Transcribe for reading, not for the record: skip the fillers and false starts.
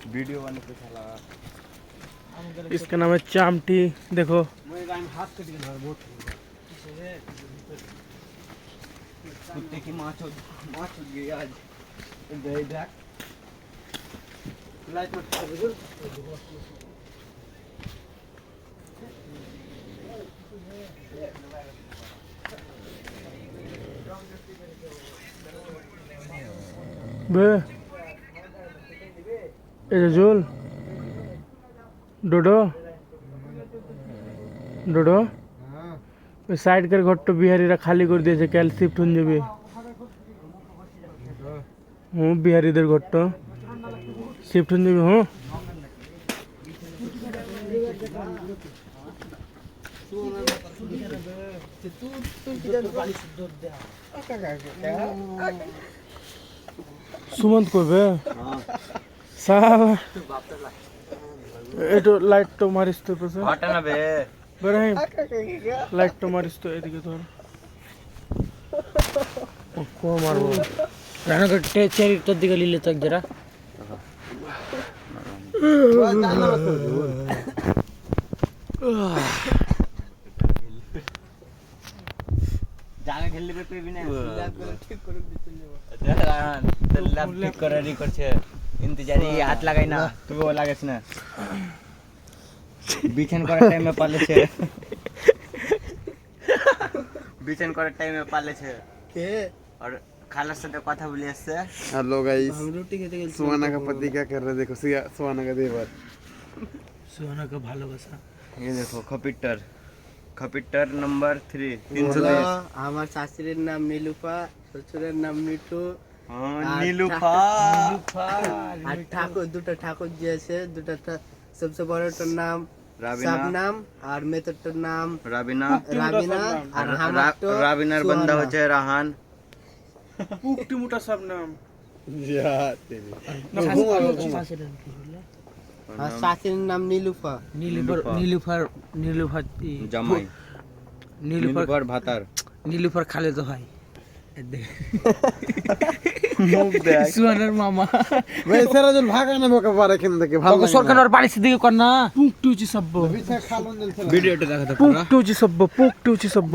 Video बने पे साला इसका नाम है चामटी। देखो कुत्ते की माँ चोद गई आज। देख लाइट मत कर बे জুল ডোডো ডোডো ওই সাইডকার ঘরটা বিহারিরা খালি করে দিয়েছে, কাল শিফট হয়ে যাবে। হুম, বিহারিদের ঘরটা শিফট হয়ে যাবে। হুম, সুমন্ত করবে সালা একটু লাইট তো মারিস তো পাশে हटा ना बे বেরহিম, লাইট তো মারিস তো এদিকে ধর। কো মারবো রানা করতে চেরি তোর দিকে লিলে তো জরা जाने खेलने पे भी नहीं ठीक कर दिते लैब ठीक कर रही करछे इंतजारी हाथ लगाई ना तू वो लागेस ना बिछन कर टाइम में पाले छे बिछन कर टाइम में पाले छे के और खाला से কথা বলি আসছে। हेलो गाइस, हम रोटी खेते गए सुहाना का पति क्या कर रहे देखो, सुहाना का देवर সুহানা কা ভালোবাসা। ये देखो खपिटर खपिटर नंबर 3 আমার শাশুড়ির নাম নীলুফা, শ্বশুরের নাম মিঠু, नीलूफा আর ঠাকুর দুটো ঠাকুর যে আছে দুটো, সবচেয়ে বড়টার নাম राबिना শাবনাম আর মেয়েটার নাম राबिना রাবিনা আর আমার তো राबिनार बंदा হচ্ছে রাহান। পুকটি মোটা সব নাম यार तेरी আর শাশুড়ির নাম নীলুফা। নীলুফার জামাই নীলুফার ভাতার নীলুফার খালেদ ভাই মুখ দেখ সুহানার মামা भाई सारा जन भागा ना बोका बारे किन देखे भाग সরকার বাড়ির দিকে কর না পুকটি উচি সব্য पीछे खालून दिल से ভিডিওটা দেখাতে পুকটি উচি সব্য পুকটি উচি সব্য